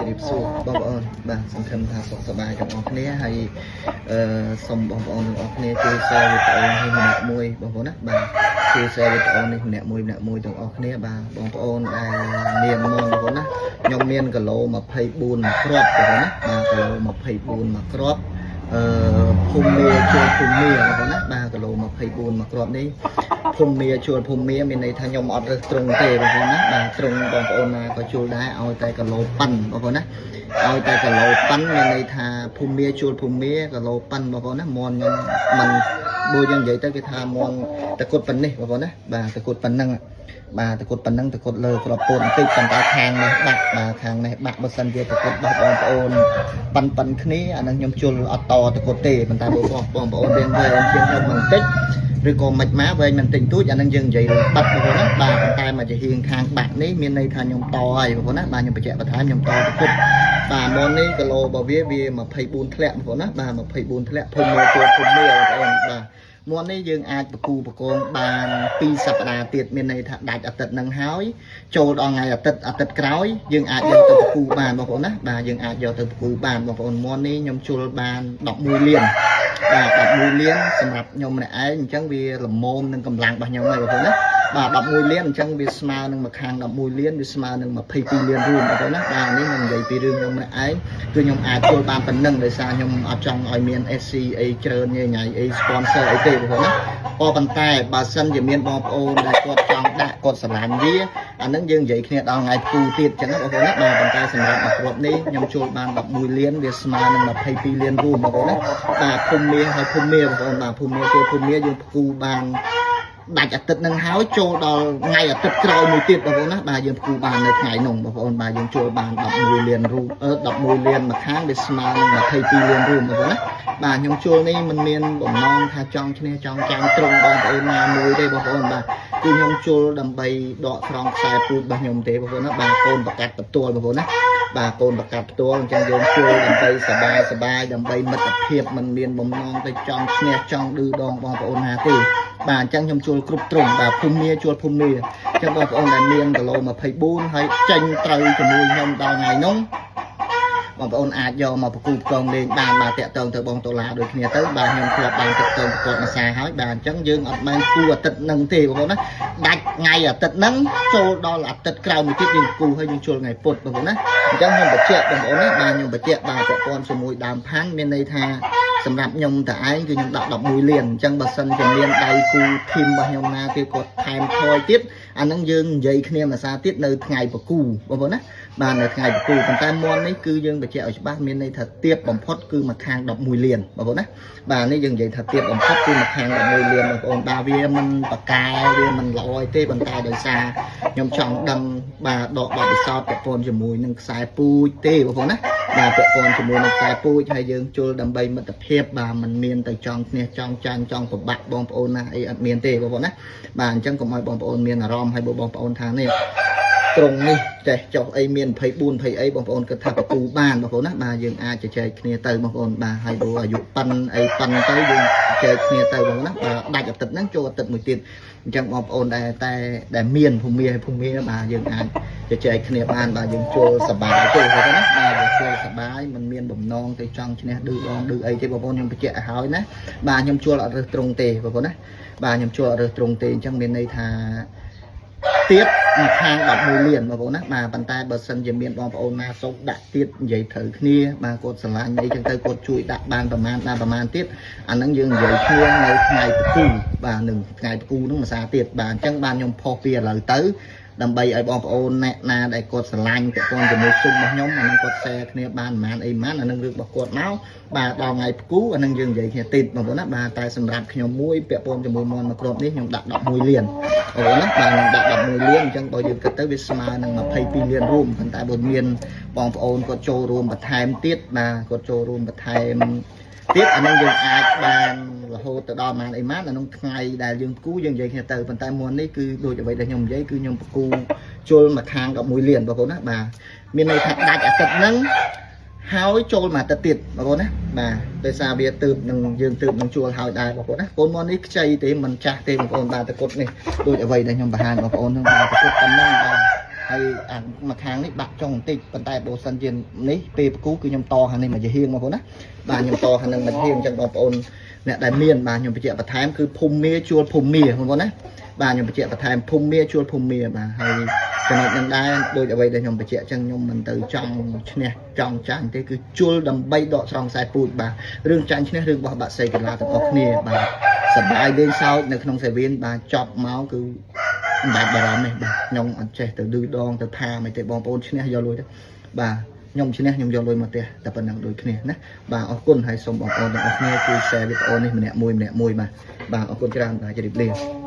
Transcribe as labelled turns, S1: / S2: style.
S1: รีบสู้បងប្អូនបាទសង្ឃឹមថាសុខសប្បាយទាំងអស់គ្នាហើយសូមបងប្អូនទាំងអស់គ្នាជួយ share វីដេអូនេះម្នាក់មួយបងប្អូនណាបាទជួយ share វីដេអូនេះម្នាក់មួយទាំងអស់គ្នាបាទបងប្អូនដែលមានមកបងប្អូនណាខ្ញុំមានគីឡូ24មួយគ្រាប់បងប្អូនណាបាទគីឡូ24មួយគ្រាប់ភូមិមាជួលភូមិមាបងប្អូនណាបាទគីឡូ24មួយគ្រាប់នេះភូមិមាជួលភូមិមាមានន័យថាខ្ញុំអត់រើសត្រង់ទេបងប្អូនណាបាទត្រង់បងប្អូនណាក៏ជួលដែរឲ្យតែគីឡូប៉ាន់បងប្អូនណាឲ្យតែគីឡូប៉ាន់មានន័យថាភូមិមាជួលភូមិមាគីឡូប៉ាន់បងប្អូនណាមន់ខ្ញុំមិនដូចយើងនិយាយទៅគេថាមន់តគុតប៉ុណ្នេះបងប្អូនណាបាទតគុតប៉ុណ្ណឹងបាទតគុតប៉ុណ្ណឹងតគុតលើក្របពោតបន្តិចប៉ុន្តែខាងនេះបាក់បាទខាងនេះបាក់បើសិនជាតគុតបោះបងប្អូនប៉ាន់គ្នាអានឹងខ្ញុំជុលអត់តតគុតទេប៉ុន្តែបងប្អូនរៀនវែងជាងខ្ញុំបន្តិចឬក៏មិនម៉ាវែងមិនតិចតួចអានឹងយើងនិយាយបាត់បងប្អូនណាបាទប៉ុន្តែមកជាហៀងខាងបាក់នេះមានន័យថាខ្ញុំតហើយបងប្អូនណាបាទខ្ញុំបញ្ជាក់បន្ថែមខ្ញុំតតគុតបាទម៉ូននេះគីឡូរបស់វា24ធ្លាក់បងប្អូនណាបាទ24ធ្លាក់ភូមិមើលជួលភូមិមើលបងប្អូនបាទមាន់នេះយើងអាចបកគូបកងបាន2សប្តាហ៍ទៀតមានន័យថាដាច់អាទិត្យនឹងហើយចូលដល់ថ្ងៃអាទិត្យក្រោយយើងអាចយកទៅបកគូបានបងប្អូនណាបាទយើងអាចយកទៅបកគូបានបងប្អូនមាន់នេះខ្ញុំជុលបាន11លានបាទ11លានសម្រាប់ខ្ញុំម្នាក់ឯងអញ្ចឹងវាល្មមនឹងកម្លាំងរបស់ខ្ញុំហើយបងប្អូនណាបាទ11លានអញ្ចឹងវាស្មើនឹងមួយខាង11លានវាស្មើនឹង22លានរួមបងប្អូនណាបាទនេះខ្ញុំនិយាយពីរឿងខ្ញុំម្នាក់ឯងគឺខ្ញុំអាចជុលបានប៉ុណ្ណឹងដោយសារខ្ញុំអត់ចង់ឲ្យមាន SC អីច្រើនញ៉ៃអី sponsor អីទេបងប្អូនណាប៉ុន្តែបើសិនជាមានបងប្អូនដែលគាត់ចង់ដាក់គាត់ស្រឡាញ់វាអានឹងយើងនិយាយគ្នាដល់ថ្ងៃគូទៀតអញ្ចឹងបងប្អូនណាបាទប៉ុន្តែសម្រាប់មួយគ្រាប់នេះខ្ញុំជួលបាន11លានវាស្មើនឹង22លានរួមបងប្អូនណាបាទភូមិមាហើយភូមិមាបងប្អូនបាទភូមិមាជួលភូមិមាយើងគូបានដាច់អាទិត្យនឹងហើយចូលដល់ថ្ងៃអាទិត្យក្រោយមួយទៀតបងប្អូនណាបាទយើងគូបាននៅថ្ងៃនោះបងប្អូនបាទយើងជួលបាន11លានរួម11លានមួយខាងវាស្មើនឹង22លានរួមបងប្អូនណាបាទខ្ញុំជួលនេះមិនមានបំណងថាចង់ឈ្នះចង់ចាំងត្រង់បងប្អូនណាមួយទេបងប្អូនបាទគឺខ្ញុំជួលដើម្បីដកស្រង់ខ្សែពូជរបស់ខ្ញុំទេបងប្អូនណាបាទកូនប្រកាសបន្ទាល់បងប្អូនណាបាទកូនប្រកាសផ្ទាល់អញ្ចឹងយើងជួលដើម្បីសបាយដើម្បីមិត្តភាពមិនមានបំណងទៅចង់ឈ្នះចង់ឌឺដងបងប្អូនណាទេបាទអញ្ចឹងខ្ញុំជួលគ្រប់ត្រង់បាទភូមិមាជួលភូមិមាអញ្ចឹងបងប្អូនដែលមានគីឡូ24ហើយចេញត្រូវជាមួយខ្ញុំដល់ថ្ងៃនោះបងប្អូនអាចយកមកប្រគូផ្គងលេងបានបាទតាក់ទងទៅបងដុល្លារដូចគ្នាទៅបាទខ្ញុំធ្លាប់បានតាក់ទងប្រកបមួយសាហើយបាទអញ្ចឹងយើងអត់បានគូអាទិត្យនឹងទេបងប្អូនណាដាច់ថ្ងៃអាទិត្យហ្នឹងចូលដល់អាទិត្យក្រោយមួយទៀតយើងគូហើយយើងជួលថ្ងៃពុធបងប្អូនណាអញ្ចឹងខ្ញុំបញ្ជាក់បងប្អូនណាបាទខ្ញុំបញ្ជាក់បាទពាក់ព័ន្ធជាមួយដើមផាន់មានន័យថាសម្រាប់ខ្ញុំតែឯងគឺខ្ញុំដាក់11លានអញ្ចឹងបើសិនជាមានដៃគូធីមរបស់ខ្ញុំណាគេគាត់ថែមថយទៀតអាហ្នឹងយើងនិយាយគ្នាមួយសារទៀតនៅថ្ងៃប្រគូបងប្អូនណាបាទនៅថ្ងៃប្រគូប៉ុន្តែមាន់នេះគឺយើងបញ្ជាក់ឲ្យច្បាស់មានន័យថាទៀបបំផុតគឺមួយខាង11លានបងប្អូនណាបាទនេះយើងនិយាយថាទៀបបំផុតគឺមួយខាង11លានបងប្អូនបាទវាមិនបកែវាមិនល្អទេប៉ុន្តែដោយសារខ្ញុំចង់ដឹងបាទដកបទពិសោធន៍ពាក់ព័ន្ធជាមួយនឹងខ្សែពូជទេបងប្អូនណាបាទពាក់ព័ន្ធជាមួយនឹងខ្សែពូជហើយយើងជុលដើម្បីមិត្តភាពបាទมันមានទៅចង់ឈ្នះចង់ចាញ់ចង់ប្របាក់បងប្អូនណាអីអត់មានទេបងប្អូនណាបាទអញ្ចឹងកុំឲ្យបងប្អូនមានអារម្មណ៍ឲ្យបងប្អូនថានេះត្រង់នេះចេះចុះអីមាន24 20អីបងប្អូនគិតថាបកូបានបងប្អូនណាបាទយើងអាចជជែកគ្នាទៅបងប្អូនបាទហើយបើអាយុប៉ិនអីប៉ិនទៅយើងជជែកគ្នាទៅបងប្អូនណាបាទដាច់អាទិត្យហ្នឹងចូលអាទិត្យមួយទៀតអញ្ចឹងបងប្អូនដែលមានភូមិបាទយើងអាចជជែកគ្នាបានបាទយើងចូលសប្បាយទេបងប្អូនណាបាទយើងចូលសប្បាយមិនមានបំណងទៅចង់ឈ្នះឌឺដងឌឺអីទេបងប្អូនខ្ញុំបញ្ជាក់ឲ្យហើយណាបាទខ្ញុំជួលអត់រើសត្រង់ទេបងប្អូនណាបាទខ្ញុំជួលអត់រើសត្រង់ទេអញ្ចឹងមានន័យថាទៀតមួយខាង11លានបងប្អូនណាបាទប៉ុន្តែបើសិនជាមានបងប្អូនណាសុំដាក់ទៀតនិយាយត្រូវគ្នាបាទគាត់ស្រឡាញ់អីចឹងទៅគាត់ជួយដាក់បានប្រមាណទៀតអាហ្នឹងយើងនិយាយគ្នានៅថ្ងៃប្រគូបាទនឹងថ្ងៃប្រគូហ្នឹងមួយសារទៀតបាទអញ្ចឹងបានខ្ញុំផុសពីឥឡូវទៅដើម្បីឲ្យបងប្អូនអ្នកណាដែលគាត់ស្រឡាញ់ពាក់ព័ន្ធជាមួយស៊ុំរបស់ខ្ញុំអានឹងគាត់ share គ្នាបានប្រហែលអីប្រហែលអានឹងរឿងរបស់គាត់មកបាទដល់ថ្ងៃប្រគូអានឹងយើងនិយាយគ្នាតិចបងប្អូនណាបាទតែសម្រាប់ខ្ញុំមួយពាក់ព័ន្ធជាមួយមាន់មួយគ្រាប់នេះខ្ញុំដាក់11លានបងប្អូនណាបាទខ្ញុំដាក់11លានអញ្ចឹងបើយើងគិតទៅវាស្មើនឹង22លានរួមប៉ុន្តែបើមានបងប្អូនគាត់ចូលរួមបន្ថែមទៀតបាទគាត់ចូលរួមបន្ថែមទៀតអានឹងយើងអាចបានរហូតទៅដល់ម៉ានអីម៉ានអានោះថ្ងៃដែលយើងប្រគូយើងនិយាយគ្នាទៅប៉ុន្តែមុននេះគឺដូចអ្វីដែលខ្ញុំនិយាយគឺខ្ញុំប្រគូជុលមួយខាង11លានបងប្អូនណាបាទមានន័យថាដាច់អាទិត្យហ្នឹងហើយចូលមួយអាទិត្យទៀតបងប្អូនណាបាទដោយសារវាទើបនឹងយើងទើបនឹងជួលហើយដែរបងប្អូនណាកូនមុននេះខ្ចីទេមិនចាស់ទេបងប្អូនបាទតគុតនេះដូចអ្វីដែលខ្ញុំបង្ហាញបងប្អូនហ្នឹងបាទតគុតប៉ុណ្ណឹងបាទ ហើយអាមួយខាងនេះបាក់ចុងបន្តិចប៉ុន្តែបើសិនជានេះពេលប្រគូគឺខ្ញុំតខាងនេះមកជាហៀងបងប្អូនណាបាទខ្ញុំតខាងនឹងមកហៀងអញ្ចឹងបងប្អូនអ្នកដែលមានបាទខ្ញុំបញ្ជាក់បន្ថែមគឺភូមិមាជួលភូមិមាបងប្អូនណាបាទខ្ញុំបញ្ជាក់បន្ថែមភូមិមាជួលភូមិមាបាទហើយចំណុចនឹងដែរដូចអ្វីដែលខ្ញុំបញ្ជាក់អញ្ចឹងខ្ញុំមិនទៅចង់ឈ្នះចង់ចាញ់ទេគឺជួលដើម្បីដកស្រង់ខ្សែពូជបាទរឿងចាញ់ឈ្នះរឿងបោះបាក់សីកីឡាទាំងអស់គ្នាបាទសប្បាយលេងសើចនៅក្នុងសេវៀនបាទចប់មកគឺមិនបាច់បារម្ភទេបាទខ្ញុំអត់ចេះទៅឌឺដងទៅថាមិនទេបងប្អូនឈ្នះយកលុយទៅបាទខ្ញុំឈ្នះខ្ញុំយកលុយមកផ្ទះតែប៉ុណ្ណឹងដូចគ្នាណាបាទអរគុណហើយសូមបងប្អូនទាំងអស់គ្នាជួយ share វីដេអូនេះម្នាក់មួយបាទបាទអរគុណច្រើនបាទជម្រាបលា